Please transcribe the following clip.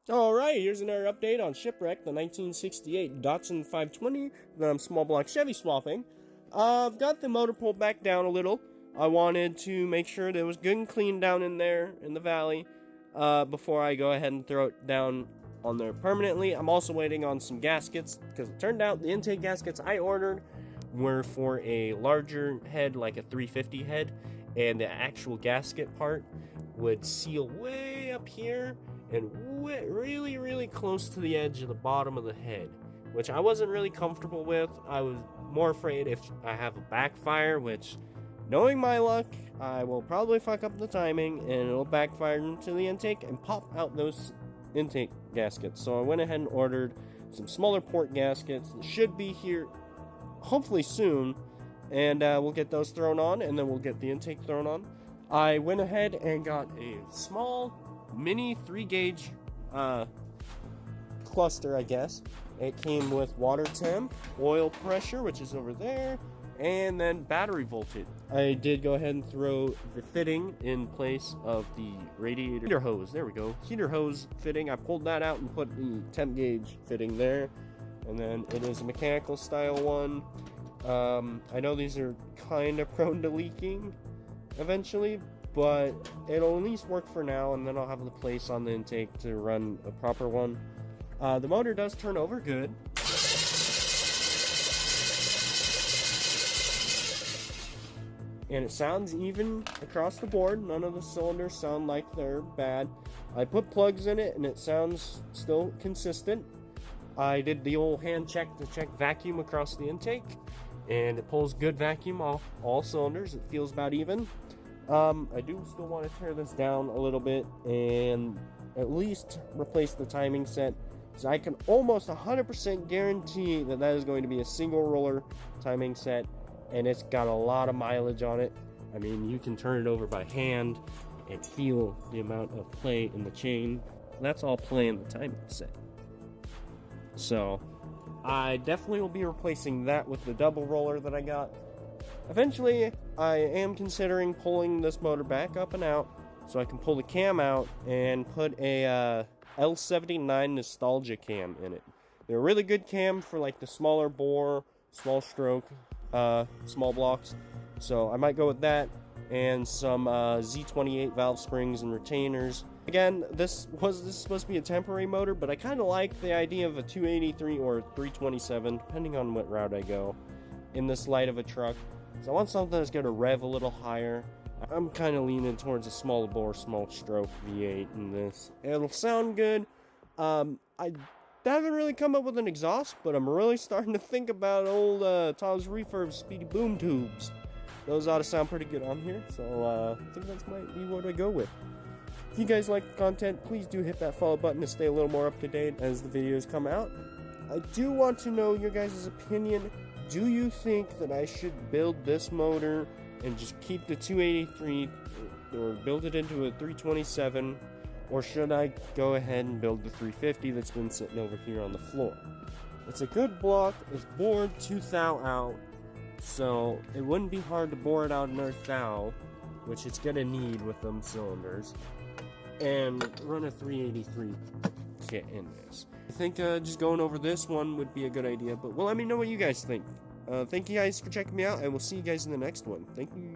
Alright, here's another update on Shipwreck, the 1968 Datsun 520 that I'm small block Chevy swapping. I've got the motor pulled back down a little. I wanted to make sure that it was good and clean down in there in the valley before I go ahead and throw it down on there permanently. I'm also waiting on some gaskets because it turned out the intake gaskets I ordered were for a larger head, like a 350 head, and the actual gasket part would seal way up here and really close to the edge of the bottom of the head, which I wasn't really comfortable with. I was more afraid if I have a backfire, which, knowing my luck, I will probably fuck up the timing and it'll backfire into the intake and pop out those intake gaskets. So I went ahead and ordered some smaller port gaskets that should be here hopefully soon, and we'll get those thrown on, and then we'll get the intake thrown on. I went ahead and got a small mini 3-gauge cluster, I guess. It came with water temp, oil pressure, which is over there, and then battery voltage. I did go ahead and throw the fitting in place of the radiator heater hose. There we go. Heater hose fitting. I pulled that out and put the temp gauge fitting there. And then it is a mechanical style one. I know these are kind of prone to leaking eventually, but it'll at least work for now, and then I'll have the place on the intake to run a proper one. The motor does turn over good. And it sounds even across the board. None of the cylinders sound like they're bad. I put plugs in it and it sounds still consistent. I did the old hand check to check vacuum across the intake, and it pulls good vacuum off all cylinders. It feels about even. I do still want to tear this down a little bit and at least replace the timing set, so I can almost 100% guarantee that that is going to be a single roller timing set, and it's got a lot of mileage on it. I mean, you can turn it over by hand and feel the amount of play in the chain. That's all play in the timing set. So I definitely will be replacing that with the double roller that I got. Eventually, I am considering pulling this motor back up and out so I can pull the cam out and put a L79 nostalgia cam in it. They're a really good cam for like the smaller bore, small stroke, small blocks. So I might go with that and some Z28 valve springs and retainers. Again, this is supposed to be a temporary motor, but I kind of like the idea of a 283 or 327, depending on what route I go, in this light of a truck. So I want something that's going to rev a little higher. I'm kind of leaning towards a small bore, small stroke V8 in this. It'll sound good. I haven't really come up with an exhaust, but I'm really starting to think about old Tom's Refurb Speedy Boom Tubes. Those ought to sound pretty good on here, so I think that might be what I go with. If you guys like the content, please do hit that follow button to stay a little more up to date as the videos come out. I do want to know your guys' opinion. Do you think that I should build this motor and just keep the 283 or build it into a 327, or should I go ahead and build the 350 that's been sitting over here on the floor? It's a good block. It's bored 2 thou out, so it wouldn't be hard to bore it out another thou, which it's gonna need with them cylinders, and run a 383 kit in this. I think just going over this one would be a good idea, but well, let me know what you guys think. Thank you guys for checking me out, and we'll see you guys in the next one. Thank you.